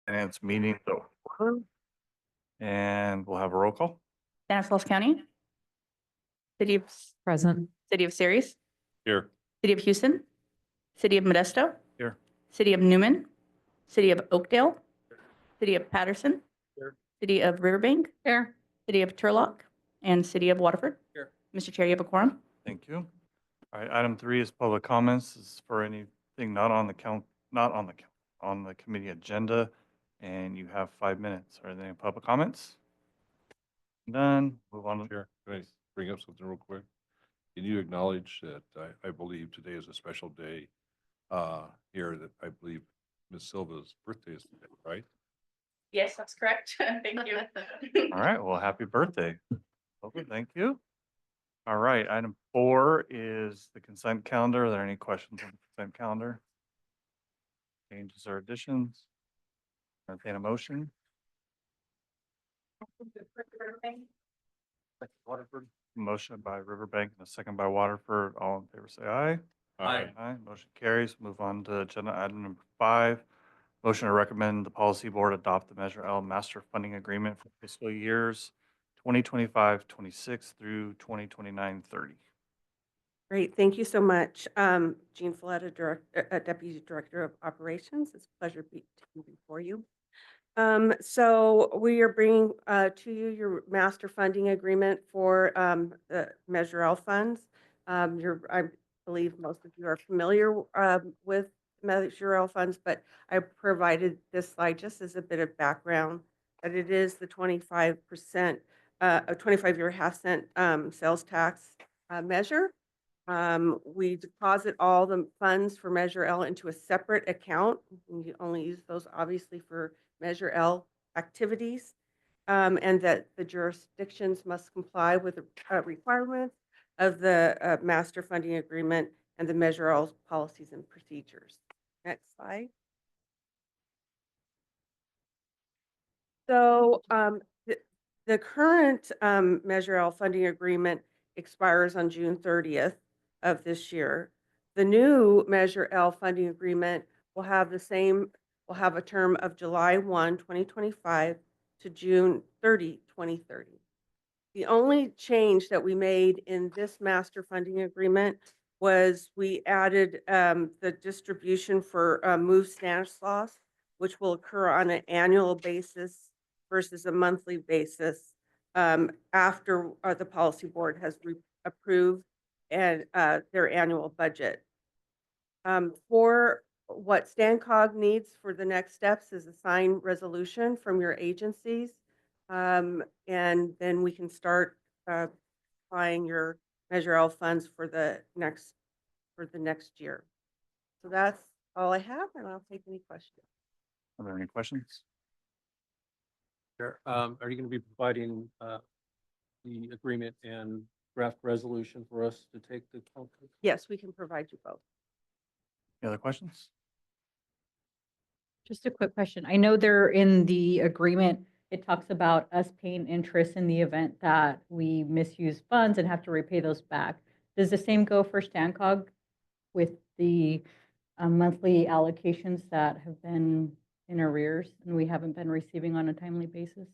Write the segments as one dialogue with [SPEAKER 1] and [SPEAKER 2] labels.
[SPEAKER 1] Finance meeting to order. And we'll have a roll call.
[SPEAKER 2] Stanislaus County. City of
[SPEAKER 3] Present.
[SPEAKER 2] City of Ceres.
[SPEAKER 1] Here.
[SPEAKER 2] City of Houston. City of Modesto.
[SPEAKER 1] Here.
[SPEAKER 2] City of Newman. City of Oakdale. City of Patterson.
[SPEAKER 1] Here.
[SPEAKER 2] City of Riverbank.
[SPEAKER 3] Here.
[SPEAKER 2] City of Turlock. And City of Waterford.
[SPEAKER 1] Here.
[SPEAKER 2] Mr. Chair, you have a quorum.
[SPEAKER 1] Thank you. All right, item 3 is public comments. This is for anything not on the committee agenda, and you have 5 minutes. Are there any public comments? None. Move on.
[SPEAKER 4] Chair, can I bring up something real quick? Can you acknowledge that I believe today is a special day here, that I believe Ms. Silva's birthday is today, right?
[SPEAKER 2] Yes, that's correct. Thank you.
[SPEAKER 1] All right, well, happy birthday. Okay, thank you. All right, item 4 is the consent calendar. Are there any questions on the consent calendar? Changes or additions? Entertain a motion. Waterford. Motion by Riverbank and a second by Waterford. All in favor, say aye. Aye. Motion carries. Move on to agenda item number 5. Motion to recommend the policy board adopt the Measure L master funding agreement for fiscal years 2025-26 through 2029-30.
[SPEAKER 5] Great, thank you so much. Jean Folletta, Deputy Director of Operations. It's a pleasure to be before you. So we are bringing to you your master funding agreement for the Measure L funds. I believe most of you are familiar with Measure L funds, but I provided this slide just as a bit of background that it is the 25%, a 25-year half-cent sales tax measure. We deposit all the funds for Measure L into a separate account. We only use those obviously for Measure L activities, and that the jurisdictions must comply with the requirements of the master funding agreement and the Measure L policies and procedures. Next slide. So the current Measure L funding agreement expires on June 30th of this year. The new Measure L funding agreement will have a term of July 1, 2025 to June 30, 2030. The only change that we made in this master funding agreement was we added the distribution for move Stanislaus, which will occur on an annual basis versus a monthly basis after the policy board has approved and their annual budget. For what StanCog needs for the next steps is a signed resolution from your agencies, and then we can start applying your Measure L funds for the next year. So that's all I have, and I'll take any questions.
[SPEAKER 1] Are there any questions?
[SPEAKER 6] Sure. Are you going to be providing the agreement and draft resolution for us to take to council?
[SPEAKER 5] Yes, we can provide you both.
[SPEAKER 1] Any other questions?
[SPEAKER 3] Just a quick question. I know there in the agreement, it talks about us paying interest in the event that we misuse funds and have to repay those back. Does the same go for StanCog with the monthly allocations that have been in arrears and we haven't been receiving on a timely basis?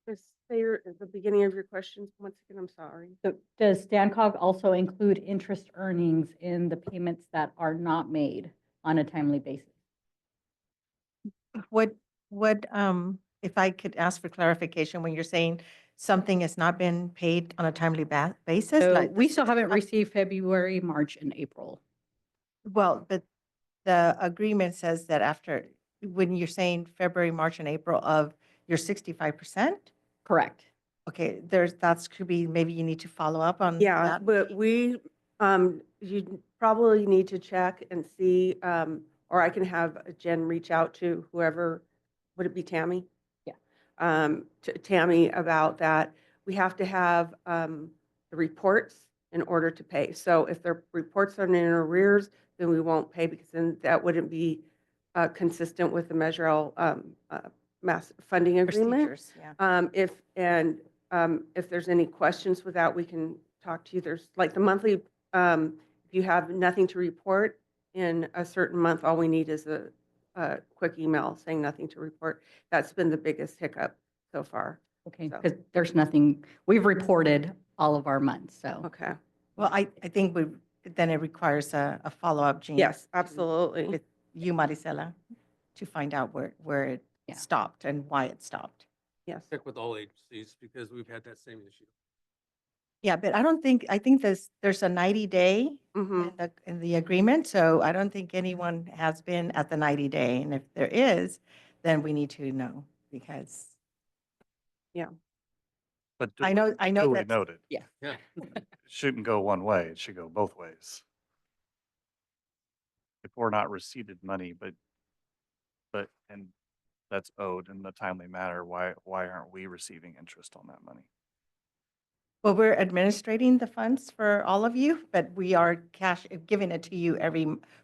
[SPEAKER 5] Just say the beginning of your questions once again. I'm sorry.
[SPEAKER 3] So does StanCog also include interest earnings in the payments that are not made on a timely basis?
[SPEAKER 7] What, if I could ask for clarification, when you're saying something has not been paid on a timely basis?
[SPEAKER 3] So
[SPEAKER 7] like
[SPEAKER 3] we still haven't received February, March, and April.
[SPEAKER 7] Well, but the agreement says that after, when you're saying February, March, and April of your 65%?
[SPEAKER 3] Correct.
[SPEAKER 7] Okay, that could be, maybe you need to follow up on
[SPEAKER 5] Yeah,
[SPEAKER 7] that.
[SPEAKER 5] but you probably need to check and see, or I can have Jen reach out to whoever, would it be Tammy?
[SPEAKER 3] Yeah.
[SPEAKER 5] To Tammy about that. We have to have the reports in order to pay. So if their reports are in arrears, then we won't pay, because then that wouldn't be consistent with the Measure L mass funding agreement.
[SPEAKER 7] Procedures, yeah.
[SPEAKER 5] If there's any questions with that, we can talk to you. There's like the monthly, if you have nothing to report in a certain month, all we need is a quick email saying nothing to report. That's been the biggest hiccup so far.
[SPEAKER 3] Okay,
[SPEAKER 5] So-
[SPEAKER 3] because there's nothing, we've reported all of our months, so.
[SPEAKER 5] Okay.
[SPEAKER 7] Well, I think then it requires a follow-up, Jean.
[SPEAKER 5] Yes, absolutely.
[SPEAKER 7] With you, Marisela, to find out where it
[SPEAKER 3] Yeah.
[SPEAKER 7] stopped and why it stopped.
[SPEAKER 5] Yes.
[SPEAKER 6] Check with all agencies because we've had that same issue.
[SPEAKER 7] Yeah, but I think there's a 90-day
[SPEAKER 5] Mm-hmm.
[SPEAKER 7] in the agreement, so I don't think anyone has been at the 90-day. And if there is, then we need to know because
[SPEAKER 1] But
[SPEAKER 7] I know
[SPEAKER 1] duly
[SPEAKER 7] that.
[SPEAKER 1] noted.
[SPEAKER 6] Yeah.
[SPEAKER 1] It shouldn't go one way. It should go both ways. If we're not received money, and that's owed in a timely manner, why aren't we receiving interest on that money?
[SPEAKER 7] Well, we're administrating the funds for all of you, but we are giving it to you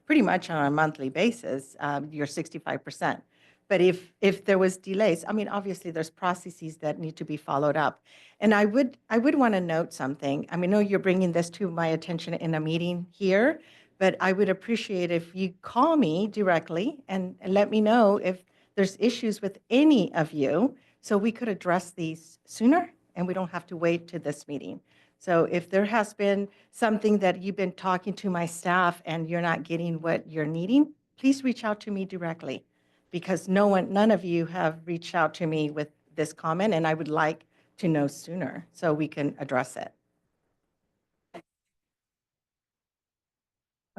[SPEAKER 7] pretty much on a monthly basis, your 65%. But if there was delays, I mean, obviously there's processes that need to be followed up. And I would want to note something. I mean, I know you're bringing this to my attention in a meeting here, but I would appreciate if you call me directly and let me know if there's issues with any of you, so we could address these sooner and we don't have to wait to this meeting. So if there has been something that you've been talking to my staff and you're not getting what you're needing, please reach out to me directly, because none of you have reached out to me with this comment, and I would like to know sooner so we can address it.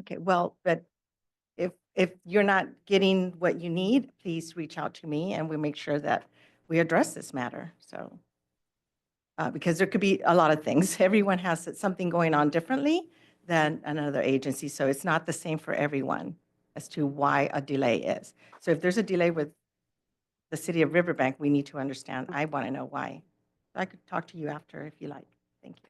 [SPEAKER 7] Okay, well, but if you're not getting what you need, please reach out to me and we'll make sure that we address this matter. So, because there could be a lot of things. Everyone has something going on differently than another agency. So it's not the same for everyone as to why a delay is. So if there's a delay with the city of Riverbank, we need to understand. I want to know why. I could talk to you after if you like. Thank you.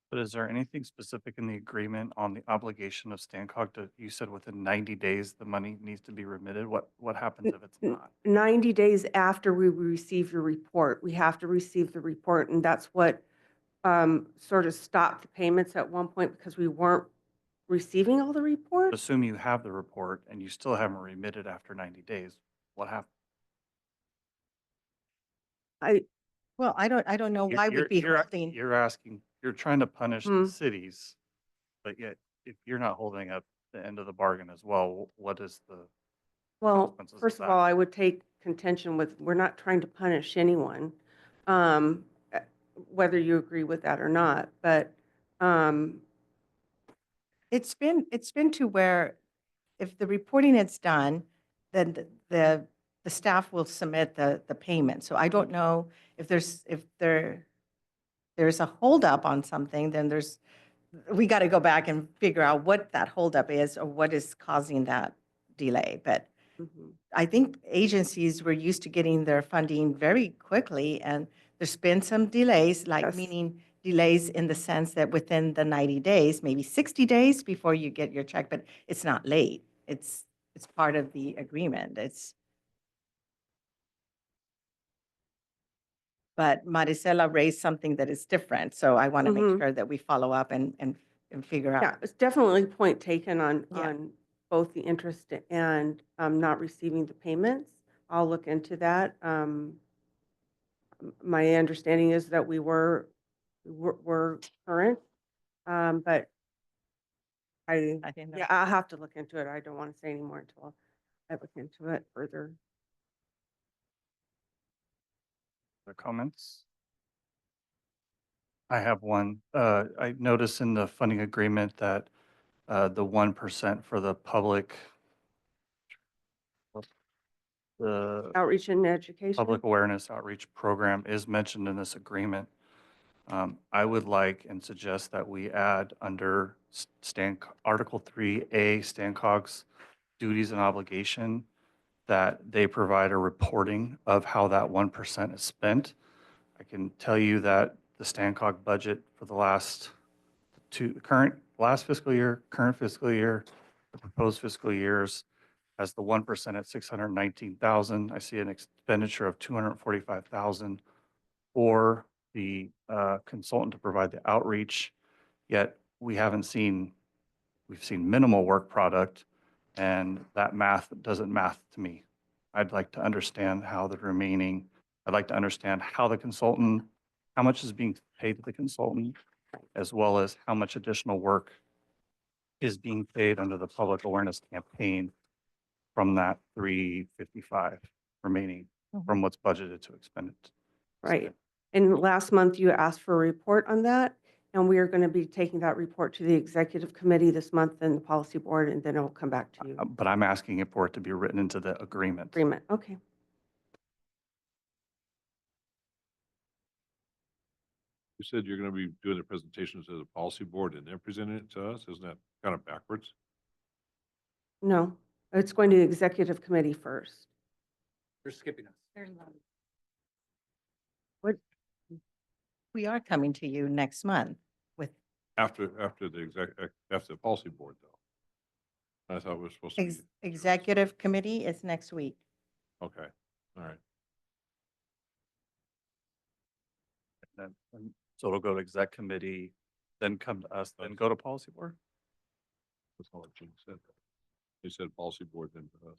[SPEAKER 1] But is there anything specific in the agreement on the obligation of Stancog to, you said within 90 days, the money needs to be remitted? What happens if it's not?
[SPEAKER 5] 90 days after we receive your report, we have to receive the report, and that's what sort of stopped the payments at one point because we weren't receiving all the reports.
[SPEAKER 1] Assume you have the report and you still haven't remitted after 90 days. What happens?
[SPEAKER 7] Well, I don't know why we'd be holding.
[SPEAKER 1] You're asking, you're trying to punish
[SPEAKER 5] Hmm.
[SPEAKER 1] the cities, but yet if you're not holding up the end of the bargain as well, what is the,
[SPEAKER 5] Well,
[SPEAKER 1] consequences of
[SPEAKER 5] first of
[SPEAKER 1] that?
[SPEAKER 5] all, I would take contention with, we're not trying to punish anyone, um, uh, whether you agree with that or not, but
[SPEAKER 7] It's been to where if the reporting is done, then the staff will submit the payment. So I don't know if there's a holdup on something, then we got to go back and figure out what that holdup is or what is causing that delay. But
[SPEAKER 5] mhm.
[SPEAKER 7] I think agencies were used to getting their funding very quickly, and there's been some delays, like
[SPEAKER 5] Yes.
[SPEAKER 7] meaning delays in the sense that within the 90 days, maybe 60 days before you get your check, but it's not late. It's part of the agreement. But Marisela raised something that is different, so I want to make
[SPEAKER 5] Mhm.
[SPEAKER 7] sure that we follow up and figure out.
[SPEAKER 5] Yeah, it's definitely a point taken
[SPEAKER 7] Yeah.
[SPEAKER 5] on both the interest and not receiving the payments. I'll look into that. My understanding is that we're current, but
[SPEAKER 7] I didn't know.
[SPEAKER 5] yeah, I'll have to look into it. I don't want to say anymore until I look into it further.
[SPEAKER 1] Other comments? I have one. I noticed in the funding agreement that the 1% for the the
[SPEAKER 5] Outreach and education.
[SPEAKER 1] public awareness outreach program is mentioned in this agreement. I would like and suggest that we add under Article 3A, Stancog's duties and obligation, that they provide a reporting of how that 1% is spent. I can tell you that the Stancog budget for the last fiscal year, current fiscal year, the proposed fiscal years has the 1% at 619,000. I see an expenditure of 245,000 for the consultant to provide the outreach, yet we've seen minimal work product and that math doesn't math to me. I'd like to understand how the remaining, I'd like to understand how the consultant, how much is being paid to the consultant, as well as how much additional work is being paid under the public awareness campaign from that 355 remaining, from what's budgeted to expend it.
[SPEAKER 5] Right. And last month you asked for a report on that, and we are going to be taking that report to the executive committee this month and the policy board, and then it will come back to you.
[SPEAKER 1] But I'm asking it for it to be written into the agreement.
[SPEAKER 5] Agreement, okay.
[SPEAKER 4] You said you're going to be doing the presentations to the policy board and then presenting it to us? Isn't that kind of backwards?
[SPEAKER 5] No, it's going to the executive committee first.
[SPEAKER 6] You're skipping us.
[SPEAKER 7] We are coming to you next month with
[SPEAKER 4] After the policy board though. I thought it was supposed to be.
[SPEAKER 7] executive committee is next week.
[SPEAKER 4] Okay, all right.
[SPEAKER 1] So it'll go to exec committee, then come to us, then go to policy board?
[SPEAKER 4] That's all Jim said. He said policy board then to us.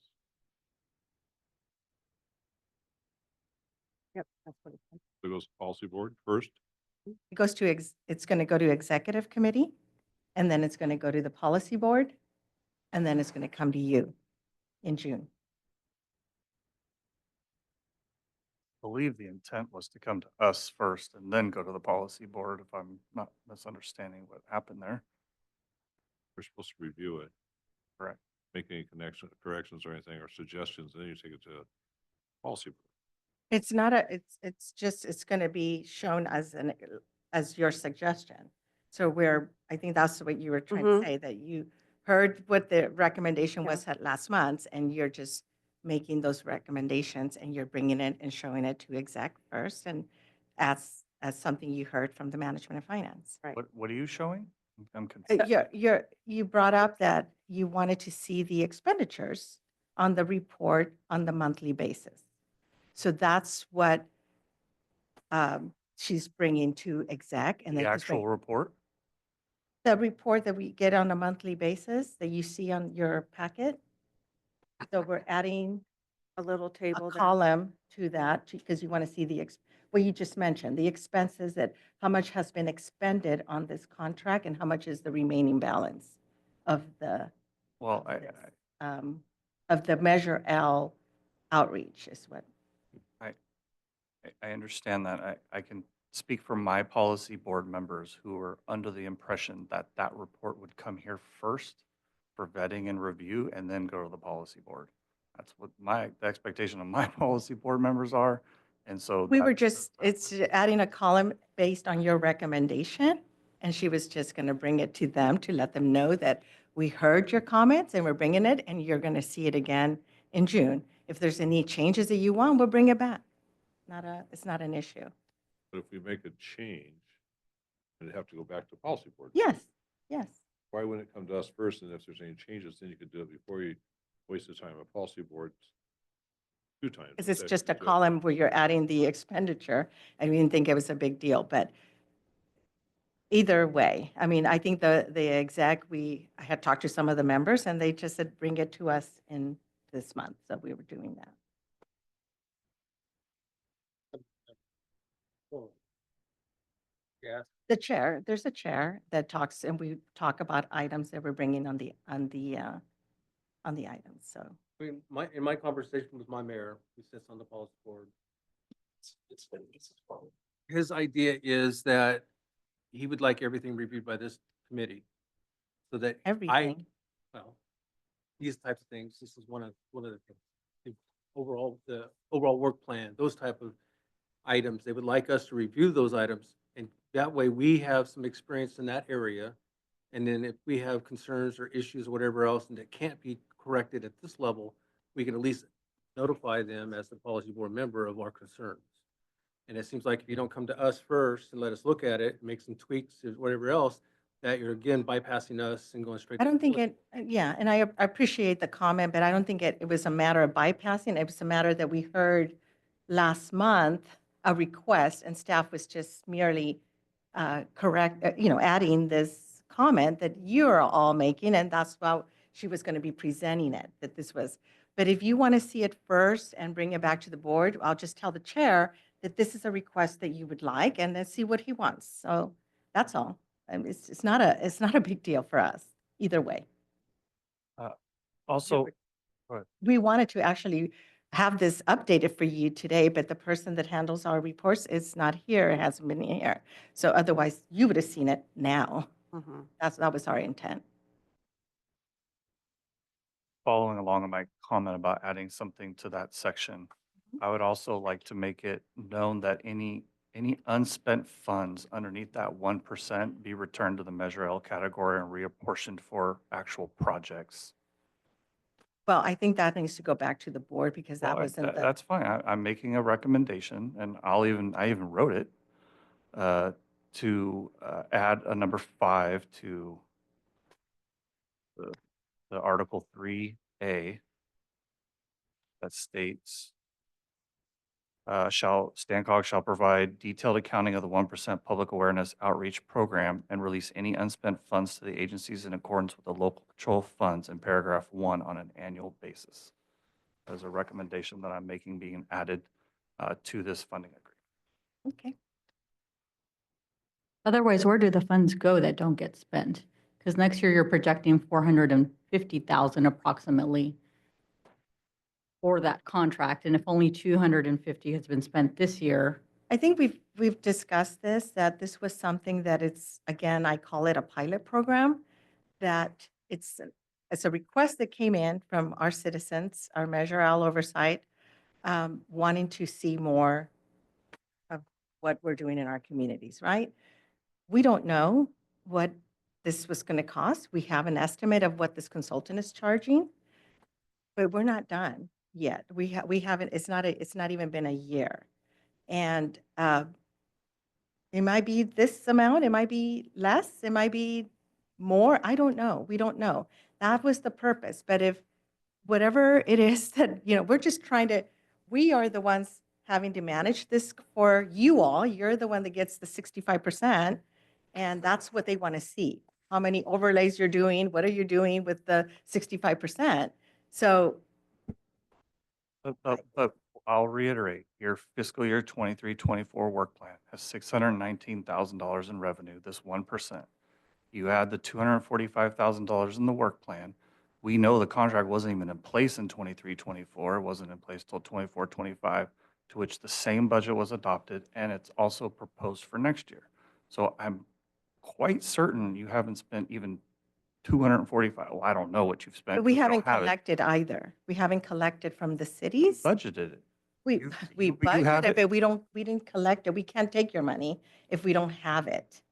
[SPEAKER 5] Yep, that's what it said.
[SPEAKER 4] So it goes to policy board first?
[SPEAKER 7] It goes to, it's going to go to executive committee, and then it's going to go to the policy board, and then it's going to come to you in June.
[SPEAKER 1] I believe the intent was to come to us first and then go to the policy board, if I'm not misunderstanding what happened there.
[SPEAKER 4] We're supposed to review it.
[SPEAKER 1] Correct.
[SPEAKER 4] Make any corrections or anything or suggestions, and then you take it to policy board.
[SPEAKER 7] It's not a, it's just, it's going to be shown as your suggestion. So I think that's what you were trying to say, that you heard what the recommendation was at last month, and you're just making those recommendations, and you're bringing it and showing it to exec first, and as something you heard from the management and finance.
[SPEAKER 5] Right.
[SPEAKER 1] What are you showing? I'm confused.
[SPEAKER 7] You brought up that you wanted to see the expenditures on the report on the monthly basis. So that's what she's bringing to exec, and
[SPEAKER 1] The
[SPEAKER 7] then she's
[SPEAKER 1] actual report?
[SPEAKER 7] the report that we get on a monthly basis that you see on your packet. So we're adding
[SPEAKER 5] A little table
[SPEAKER 7] a
[SPEAKER 5] there.
[SPEAKER 7] column to that because you want to see what you just mentioned, the expenses, that how much has been expended on this contract and how much is the remaining balance of the
[SPEAKER 1] Well,
[SPEAKER 7] of the Measure L outreach is what.
[SPEAKER 1] I understand that. I can speak for my policy board members who were under the impression that that report would come here first for vetting and review and then go to the policy board. That's what the expectation of my policy board members are. And so
[SPEAKER 7] We were
[SPEAKER 1] that's-
[SPEAKER 7] it's adding a column based on your recommendation, and she was just going to bring it to them to let them know that we heard your comments and we're bringing it, and you're going to see it again in June. If there's any changes that you want, we'll bring it back. It's not an issue.
[SPEAKER 4] But if we make a change, it'd have to go back to policy board.
[SPEAKER 7] Yes, yes.
[SPEAKER 4] Why wouldn't it come to us first, and if there's any changes, then you could do it before you waste the time of policy board 2 times.
[SPEAKER 7] Because it's
[SPEAKER 4] instead
[SPEAKER 7] just a
[SPEAKER 4] of do it.
[SPEAKER 7] column where you're adding the expenditure, and we didn't think it was a big deal, but either way, I mean, I think the exec, I had talked to some of the members, and they just said, bring it to us in this month, so we were doing that.
[SPEAKER 6] Yeah.
[SPEAKER 7] There's a chair that talks, and we talk about items that we're bringing on the items, so.
[SPEAKER 6] I mean, in my conversation with my mayor, who sits on the policy board, his idea is that he would like everything reviewed by this committee. So that
[SPEAKER 7] Everything.
[SPEAKER 6] well, these types of things, this is one of the things. The overall work plan, those type of items, they would like us to review those items. And that way we have some experience in that area. And then if we have concerns or issues or whatever else, and that can't be corrected at this level, we can at least notify them as the policy board member of our concerns. And it seems like if you don't come to us first and let us look at it, make some tweaks or whatever else, that you're again bypassing us and going straight.
[SPEAKER 7] I
[SPEAKER 6] to
[SPEAKER 7] don't think
[SPEAKER 6] policy.
[SPEAKER 7] yeah, and I appreciate the comment, but I don't think it was a matter of bypassing. It was a matter that we heard last month a request, and staff was just merely adding this comment that you're all making, and that's why she was going to be presenting it, that this was. But if you want to see it first and bring it back to the board, I'll just tell the chair that this is a request that you would like, and then see what he wants. So that's all. It's not a big deal for us either way.
[SPEAKER 1] Also,
[SPEAKER 7] We wanted to actually have this updated for you today, but the person that handles our reports is not here, hasn't been here. So otherwise, you would have seen it now.
[SPEAKER 5] Mhm.
[SPEAKER 7] That was our intent.
[SPEAKER 1] following along on my comment about adding something to that section, I would also like to make it known that any unspent funds underneath that 1% be returned to the Measure L category and reapportioned for actual projects.
[SPEAKER 7] Well, I think that needs to go back to the board because that
[SPEAKER 1] Well,
[SPEAKER 7] wasn't the,
[SPEAKER 1] That's fine. I'm making a recommendation, and I even wrote it to add a number 5 to the Article 3A that states, Stancog shall provide detailed accounting of the 1% public awareness outreach program and release any unspent funds to the agencies in accordance with the local control funds in paragraph 1 on an annual basis. There's a recommendation that I'm making being added to this funding agreement.
[SPEAKER 7] okay.
[SPEAKER 3] Otherwise, where do the funds go that don't get spent? Because next year you're projecting 450,000 approximately for that contract, and if only 250 has been spent this year,
[SPEAKER 7] I think we've discussed this, that this was something that it's, again, I call it a pilot program, that it's a request that came in from our citizens, our Measure L oversight, wanting to see more of what we're doing in our communities, right? We don't know what this was going to cost. We have an estimate of what this consultant is charging, but we're not done yet. We haven't, it's not even been a year. And it might be this amount, it might be less, it might be more. I don't know. We don't know. That was the purpose. But if whatever it is that, we're just trying to, we are the ones having to manage this for you all. You're the one that gets the 65%. And that's what they want to see. How many overlays you're doing, what are you doing with the 65%? So
[SPEAKER 1] But I'll reiterate, your fiscal year 23-24 work plan has $619,000 in revenue, this 1%. You add the $245,000 in the work plan. We know the contract wasn't even in place in 23-24. It wasn't in place till 24-25, to which the same budget was adopted, and it's also proposed for next year. So I'm quite certain you haven't spent even 245. Well, I don't know what you've spent.
[SPEAKER 7] but we
[SPEAKER 1] 'cause don't
[SPEAKER 7] haven't
[SPEAKER 1] have it.
[SPEAKER 7] collected either. We haven't collected from the cities.
[SPEAKER 1] Budgeted it.
[SPEAKER 7] We,
[SPEAKER 1] you-
[SPEAKER 7] we
[SPEAKER 1] you have
[SPEAKER 7] budgeted,
[SPEAKER 1] it.
[SPEAKER 7] but we didn't collect it. We can't take your money if we don't have it.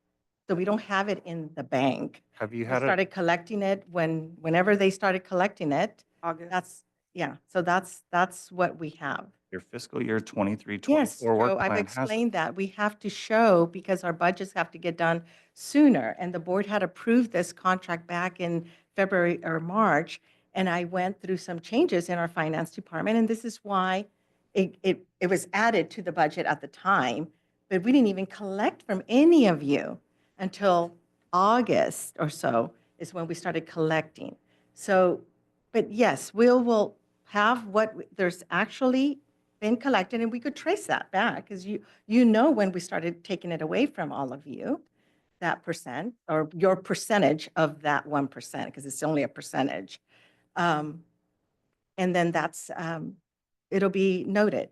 [SPEAKER 7] So we don't have it in the bank.
[SPEAKER 1] Have you
[SPEAKER 7] We
[SPEAKER 1] had
[SPEAKER 7] started collecting it whenever they started collecting it.
[SPEAKER 5] August.
[SPEAKER 7] So that's what we have.
[SPEAKER 1] your fiscal year 23-24
[SPEAKER 7] Yes,
[SPEAKER 1] work
[SPEAKER 7] Joe, I've
[SPEAKER 1] plan has?
[SPEAKER 7] explained that. We have to show because our budgets have to get done sooner. And the board had approved this contract back in February or March. And I went through some changes in our finance department. And this is why it was added to the budget at the time. But we didn't even collect from any of you until August or so is when we started collecting. So, but yes, we'll have there's actually been collected, and we could trace that back, because you know when we started taking it away from all of you, that percent, or your percentage of that 1%, because it's only a percentage. And then that's, it'll be noted.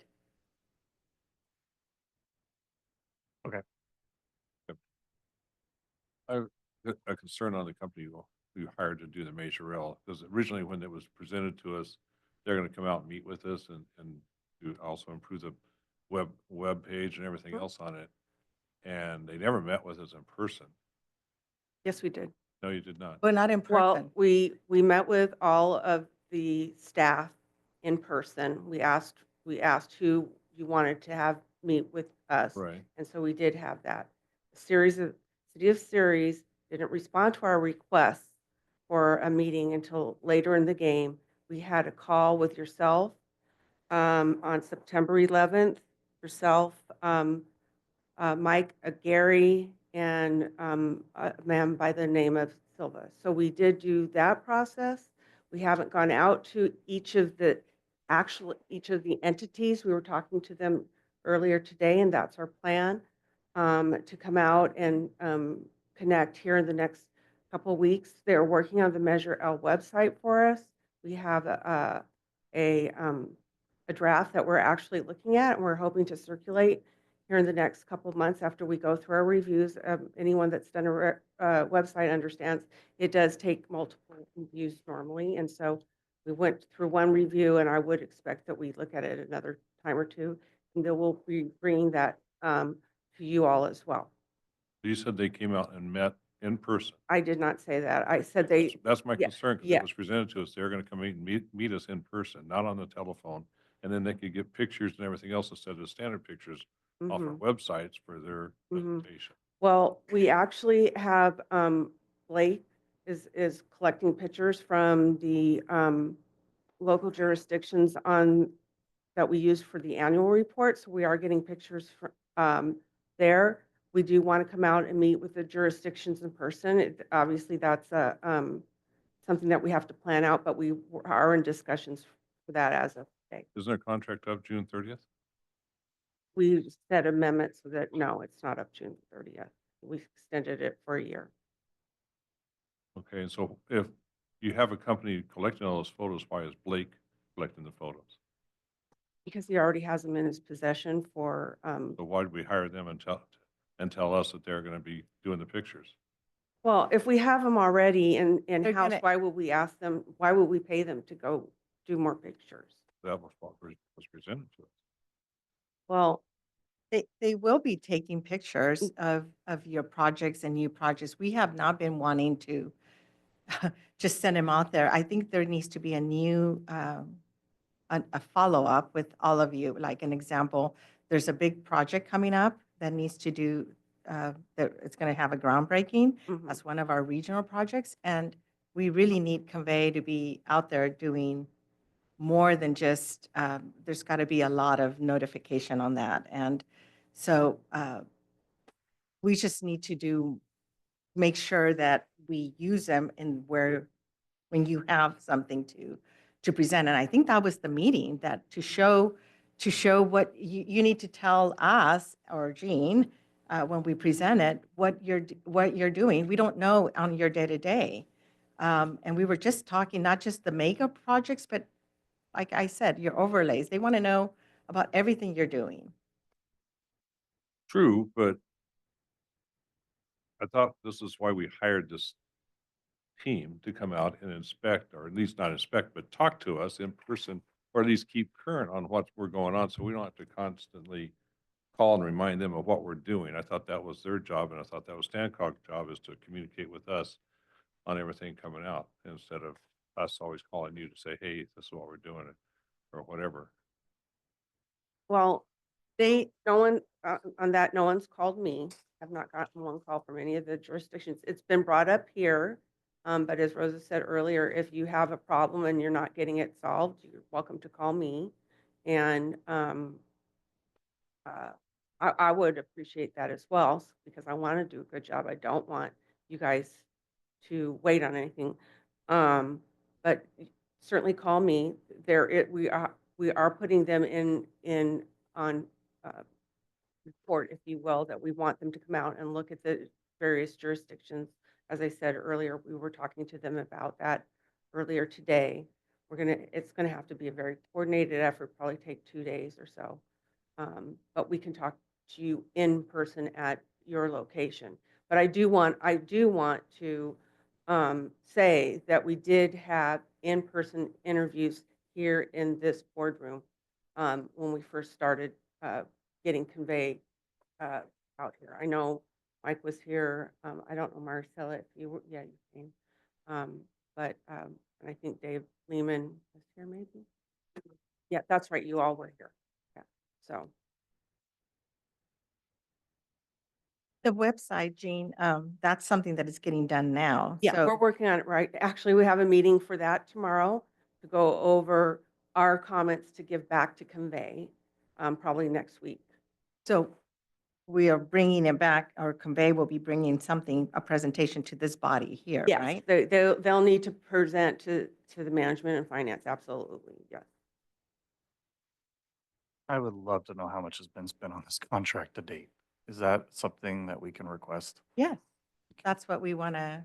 [SPEAKER 4] A concern on the company who hired to do the Measure L, because originally when it was presented to us, they're going to come out and meet with us and do also improve the web page and everything else on it. And they never met with us in person.
[SPEAKER 5] Yes, we did.
[SPEAKER 4] No, you did not.
[SPEAKER 7] But not in
[SPEAKER 5] Well,
[SPEAKER 7] person.
[SPEAKER 5] we met with all of the staff in person. We asked who you wanted to have meet with us.
[SPEAKER 4] Right.
[SPEAKER 5] And so we did have that. City of Ceres didn't respond to our requests for a meeting until later in the game. We had a call with yourself on September 11th, yourself, Mike, Gary, and a man by the name of Silva. So we did do that process. We haven't gone out to each of the entities. We were talking to them earlier today, and that's our plan, to come out and connect here in the next couple of weeks. They're working on the Measure L website for us. We have a draft that we're actually looking at, and we're hoping to circulate here in the next couple of months after we go through our reviews. Anyone that's done a website understands it does take multiple reviews normally, and so we went through one review, and I would expect that we look at it another time or two, and then we'll be bringing that to you all as well.
[SPEAKER 4] You said they came out and met in person.
[SPEAKER 5] I did not say that. I said they,
[SPEAKER 4] That's my
[SPEAKER 5] yeah,
[SPEAKER 4] concern, because
[SPEAKER 5] yeah.
[SPEAKER 4] it was presented to us, they're gonna come in and meet us in person, not on the telephone. And then they could get pictures and everything else instead of standard pictures off our
[SPEAKER 5] Mhm.
[SPEAKER 4] websites for their
[SPEAKER 5] Mhm.
[SPEAKER 4] presentation.
[SPEAKER 5] Well, we actually have, Blake is collecting pictures from the local jurisdictions that we use for the annual report. So we are getting pictures there. We do want to come out and meet with the jurisdictions in person. Obviously, that's something that we have to plan out, but we are in discussions for that as of today.
[SPEAKER 4] Isn't their contract up June 30th?
[SPEAKER 5] We said amendments so that, no, it's not up June 30th. We extended it for a year.
[SPEAKER 4] Okay, and so if you have a company collecting all those photos, why is Blake collecting the photos?
[SPEAKER 5] Because he already has them in his possession for,
[SPEAKER 4] So why did we hire them and tell us that they're gonna be doing the pictures?
[SPEAKER 5] well, if we have them already
[SPEAKER 7] They're
[SPEAKER 5] in-house,
[SPEAKER 7] gonna-
[SPEAKER 5] why would we ask them, why would we pay them to go do more pictures?
[SPEAKER 4] That was what was presented to us.
[SPEAKER 5] Well,
[SPEAKER 7] They will be taking pictures of your projects and new projects. We have not been wanting to just send them out there. I think there needs to be a new, a follow-up with all of you. Like an example, there's a big project coming up that needs to do, that it's going to have a groundbreaking.
[SPEAKER 5] mhm.
[SPEAKER 7] That's one of our regional projects. And we really need Convey to be out there doing more than just, there's got to be a lot of notification on that. And so we just need to make sure that we use them in where, when you have something to present. And I think that was the meeting, that to show what you need to tell us, or Jean, when we present it, what you're doing. We don't know on your day-to-day. And we were just talking, not just the mega projects, but like I said, your overlays. They want to know about everything you're doing.
[SPEAKER 4] True, but I thought this is why we hired this team to come out and inspect, or at least not inspect, but talk to us in person, or at least keep current on what we're going on, so we don't have to constantly call and remind them of what we're doing. I thought that was their job, and I thought that was Stancog's job, is to communicate with us on everything coming out, instead of us always calling you to say, hey, this is what we're doing, or whatever.
[SPEAKER 5] Well, no one, on that, no one's called me. I've not gotten one call from any of the jurisdictions. It's been brought up here. But as Rosa said earlier, if you have a problem and you're not getting it solved, you're welcome to call me. And I would appreciate that as well, because I want to do a good job. I don't want you guys to wait on anything. But certainly call me. We are putting them in on report, if you will, that we want them to come out and look at the various jurisdictions. As I said earlier, we were talking to them about that earlier today. It's gonna have to be a very coordinated effort, probably take 2 days or so. But we can talk to you in person at your location. But I do want to say that we did have in-person interviews here in this boardroom when we first started getting Convey out here. I know Mike was here. I don't know, Marcella, if you were, yeah, you came. And I think Dave Lehman was here maybe. Yeah, that's right. You all were here. Yeah. So,
[SPEAKER 7] The website, Jean, that's something that is geting done now.
[SPEAKER 5] yeah,
[SPEAKER 7] So
[SPEAKER 5] we're working on it, right? Actually, we have a meeting for that tomorrow to go over our comments to give back to Convey, probably next week.
[SPEAKER 7] So we are bringing it back, or Convey will be bringing something, a presentation to this body here,
[SPEAKER 5] Yes,
[SPEAKER 7] right?
[SPEAKER 5] they'll need to present to the management and finance, absolutely, yes.
[SPEAKER 1] I would love to know how much has been spent on this contract to date. Is that something that we can request?
[SPEAKER 7] Yes, that's what we want to,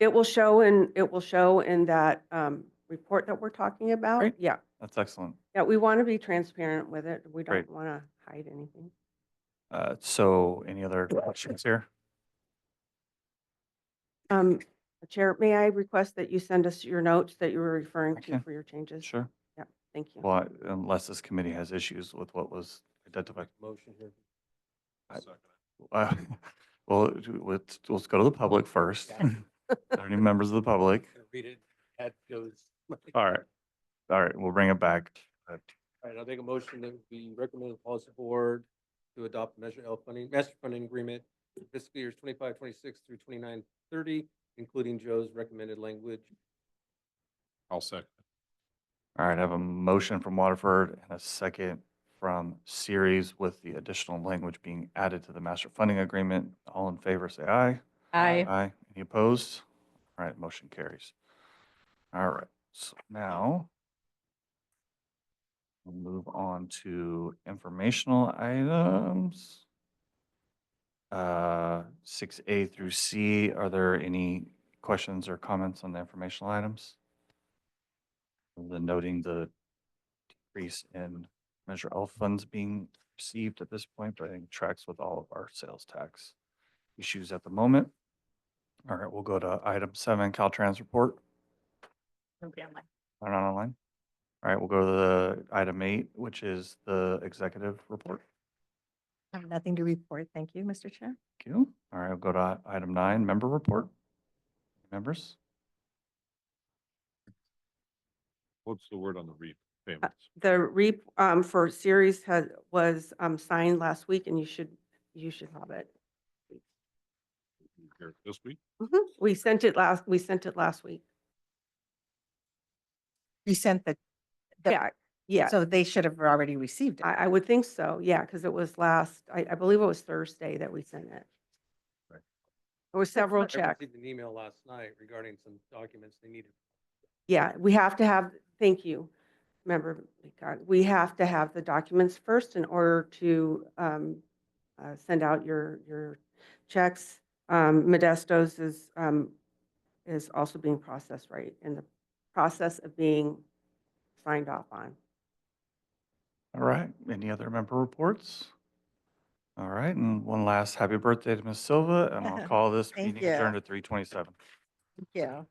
[SPEAKER 5] It will show in that report that we're talking about.
[SPEAKER 1] Great.
[SPEAKER 5] Yeah,
[SPEAKER 1] That's excellent.
[SPEAKER 5] yeah, we want to be transparent with it. We
[SPEAKER 1] Great.
[SPEAKER 5] don't want to hide anything.
[SPEAKER 1] So any other questions here?
[SPEAKER 5] Chair, may I request that you send us your notes that you were referring
[SPEAKER 1] I
[SPEAKER 5] to
[SPEAKER 1] can.
[SPEAKER 5] for your changes?
[SPEAKER 1] Sure.
[SPEAKER 5] Yeah, thank you.
[SPEAKER 1] Well, unless this committee has issues with what was identified.
[SPEAKER 6] Motion here.
[SPEAKER 1] Uh, Well, let's go to the public first. Are there any members of the public?
[SPEAKER 6] Read it. That goes.
[SPEAKER 1] All right. All right, we'll bring it back.
[SPEAKER 6] All right, I'll make a motion that we recommend the policy board to adopt Measure L funding, master funding agreement for fiscal years 25-26 through 29-30, including Joe's recommended language.
[SPEAKER 4] I'll second.
[SPEAKER 1] All right, I have a motion from Waterford and a second from Series with the additional language being added to the master funding agreement. All in favor, say aye.
[SPEAKER 3] Aye.
[SPEAKER 1] Aye. Any opposed? All right, motion carries. All right, so now we'll move on to informational items. 6A through C, are there any questions or comments on the informational items? Other than noting the decrease in Measure L funds being received at this point, but I think tracks with all of our sales tax issues at the moment. All right, we'll go to item 7, Caltrans report. Are not online? All right, we'll go to the item 8, which is the executive report.
[SPEAKER 7] I have nothing to report. Thank you, Mr. Chair.
[SPEAKER 1] Thank you. All right, we'll go to item 9, member report. Members?
[SPEAKER 4] What's the word on the repayments?
[SPEAKER 5] The REAP for series was signed last week, and you should have it.
[SPEAKER 4] Here this week?
[SPEAKER 5] We sent it last week.
[SPEAKER 7] You sent the,
[SPEAKER 5] Yeah,
[SPEAKER 7] so they should have already received it.
[SPEAKER 5] I would think so, yeah, because it was I believe it was Thursday that we sent it.
[SPEAKER 4] Right.
[SPEAKER 5] There were several
[SPEAKER 6] I
[SPEAKER 5] checks.
[SPEAKER 6] received an email last night regarding some documents they needed.
[SPEAKER 5] Yeah, we have to have, thank you, Member Lecon. We have to have the documents first in order to send out your checks. Modesto's is also being processed, right, in the process of being signed off on.
[SPEAKER 1] All right, any other member reports? All right, and one last happy birthday to Ms. Silva, and I'll call this
[SPEAKER 7] Thank
[SPEAKER 1] meeting
[SPEAKER 7] you.
[SPEAKER 1] adjourned at 3:27.
[SPEAKER 7] Thank you.